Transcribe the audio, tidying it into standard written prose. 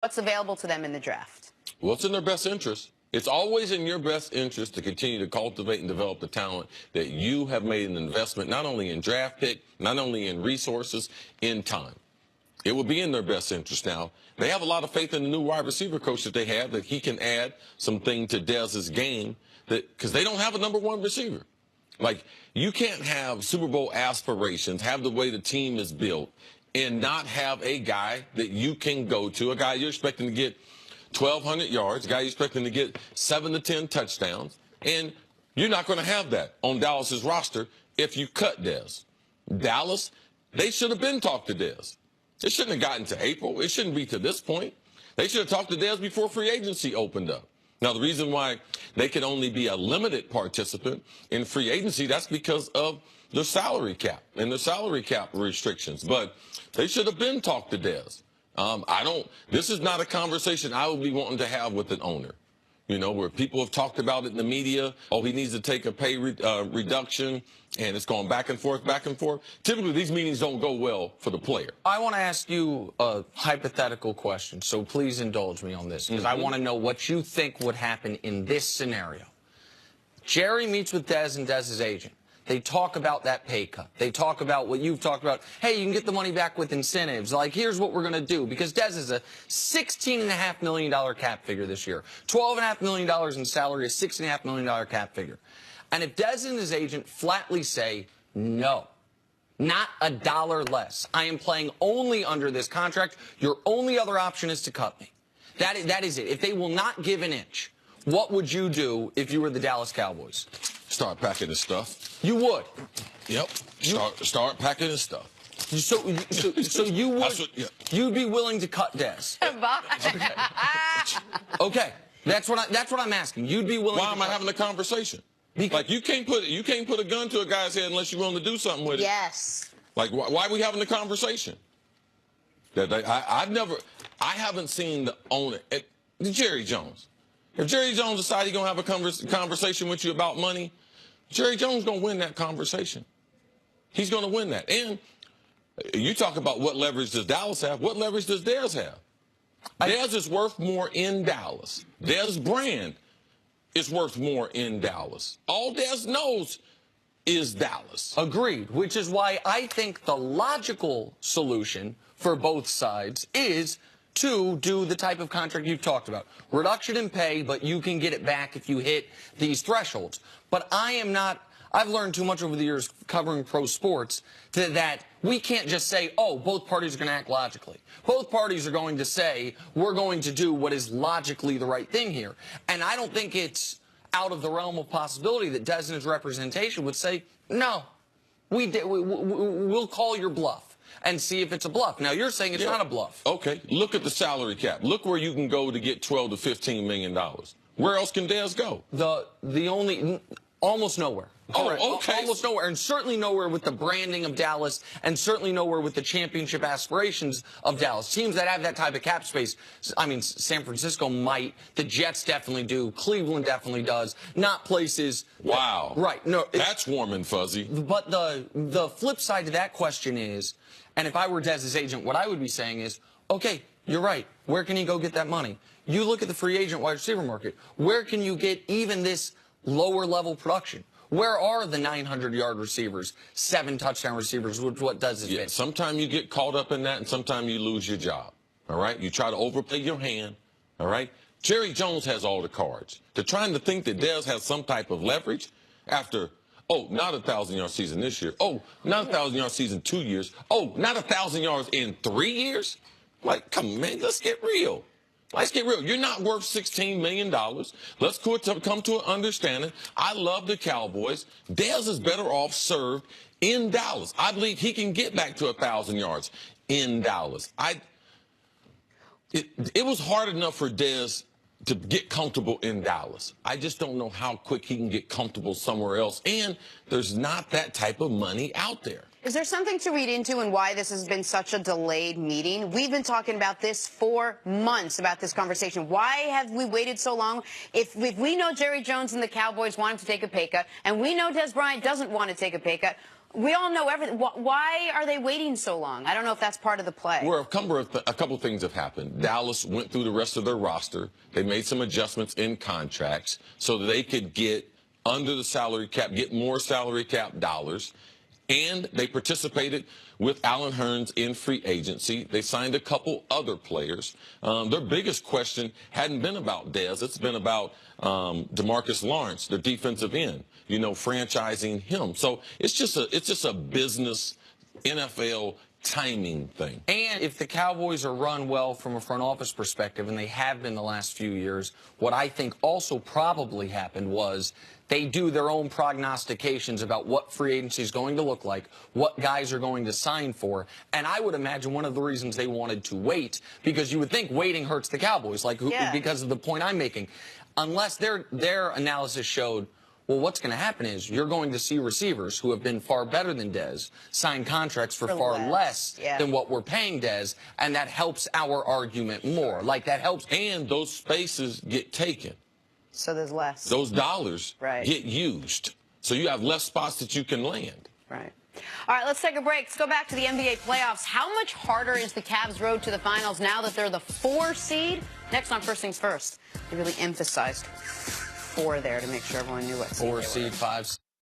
what's available to them in the draft? Well, it's in their best interest. It's always in your best interest to continue to cultivate and develop the talent that you have made an investment, not only in draft pick, not only in resources, in time. It will be in their best interest now. They have a lot of faith in the new wide receiver coach that they have, that he can add something to Dez's game, because they don't have a #1 receiver. Like, you can't have Super Bowl aspirations, have the way the team is built, and not have a guy that you can go to, a guy you're expecting to get 1,200 yards, a guy you're expecting to get 7 to 10 touchdowns, and you're not going to have that on Dallas's roster if you cut Dez. Dallas, they should have been talked to Dez. It shouldn't have gotten to April. It shouldn't be to this point. They should have talked to Dez before free agency opened up. Now, the reason why they could only be a limited participant in free agency, that's because of the salary cap and the salary cap restrictions. But they should have been talked to Dez. This is not a conversation I would be wanting to have with an owner, you know, where people have talked about it in the media. Oh, he needs to take a pay reduction, and it's going back and forth, back and forth. Typically, these meetings don't go well for the player. I want to ask you a hypothetical question, so please indulge me on this, because I want to know what you think would happen in this scenario. Jerry meets with Dez and Dez's agent. They talk about that pay cut. They talk about what you've talked about. Hey, you can get the money back with incentives. Like, here's what we're going to do. Because Dez is a $16.5 million cap figure this year. $12.5 million in salary, a $6.5 million cap figure. And if Dez and his agent flatly say, no, not a dollar less, I am playing only under this contract, your only other option is to cut me. That is it. If they will not give an inch, what would you do if you were the Dallas Cowboys? Start packing his stuff. You would? Yep. Start packing his stuff. So you would? You'd be willing to cut Dez? Okay. That's what I'm asking. You'd be willing. Why am I having a conversation? Because, like, you can't put a gun to a guy's head unless you're willing to do something with it. Yes. Like, why are we having a conversation? I haven't seen the owner, Jerry Jones. If Jerry Jones decides he's going to have a conversation with you about money, Jerry Jones is going to win that conversation. He's going to win that. And you talk about what leverage does Dallas have. What leverage does Dez have? Dez is worth more in Dallas. Dez brand is worth more in Dallas. All Dez knows is Dallas. Agreed, which is why I think the logical solution for both sides is to do the type of contract you've talked about. Reduction in pay, but you can get it back if you hit these thresholds. But I've learned too much over the years covering pro sports that we can't just say, oh, both parties are going to act logically. Both parties are going to say, we're going to do what is logically the right thing here. And I don't think it's out of the realm of possibility that Dez and his representation would say, no, we'll call your bluff and see if it's a bluff. Now, you're saying it's not a bluff. Okay, look at the salary cap. Look where you can go to get $12 to $15 million. Where else can Dez go? Almost nowhere. Oh, okay. Almost nowhere, and certainly nowhere with the branding of Dallas, and certainly nowhere with the championship aspirations of Dallas. Teams that have that type of cap space, I mean, San Francisco might, the Jets definitely do, Cleveland definitely does, not places. Wow. Right. No, that's warm and fuzzy. But the flip side to that question is, and if I were Dez's agent, what I would be saying is, okay, you're right. Where can he go get that money? You look at the free agent wide receiver market. Where can you get even this lower level production? Where are the 900-yard receivers, 7 touchdown receivers, which what does it? Yeah, sometimes you get caught up in that, and sometimes you lose your job. All right? You try to overplay your hand. All right? Jerry Jones has all the cards. They're trying to think that Dez has some type of leverage after, oh, not a 1,000-yard season this year. Oh, not a 1,000-yard season 2 years. Oh, not 1,000 yards in 3 years? Like, come on, man, let's get real. Let's get real. You're not worth $16 million. Let's come to an understanding. I love the Cowboys. Dez is better off served in Dallas. I believe he can get back to 1,000 yards in Dallas. It was hard enough for Dez to get comfortable in Dallas. I just don't know how quick he can get comfortable somewhere else. And there's not that type of money out there. Is there something to read into and why this has been such a delayed meeting? We've been talking about this for months, about this conversation. Why have we waited so long? If we know Jerry Jones and the Cowboys want him to take a pay cut, and we know Dez Bryant doesn't want to take a pay cut, We all know everything. Why are they waiting so long? I don't know if that's part of the play. Well, a couple of things have happened. Dallas went through the rest of their roster. They made some adjustments in contracts so that they could get under the salary cap, get more salary cap dollars. And they participated with Allen Hurns in free agency. They signed a couple other players. Their biggest question hadn't been about Dez. It's been about DeMarcus Lawrence, the defensive end, franchising him. So it's just a business NFL timing thing. And if the Cowboys are run well from a front office perspective, and they have been the last few years, what I think also probably happened was they do their own prognostications about what free agency is going to look like, what guys are going to sign for. And I would imagine one of the reasons they wanted to wait, because you would think waiting hurts the Cowboys, because of the point I'm making. Unless their analysis showed, well, what's going to happen is you're going to see receivers who have been far better than Dez sign contracts for far less than what we're paying Dez, and that helps our argument more. That helps. And those spaces get taken. So there's less. Those dollars get used. So you have less spots that you can land. Right. All right, let's take a break. Let's go back to the NBA playoffs. How much harder is the Cavs' road to the finals now that they're the 4 seed? Next on First Things First. They really emphasized 4 there to make sure everyone knew what seed 4 seed, 5 seed.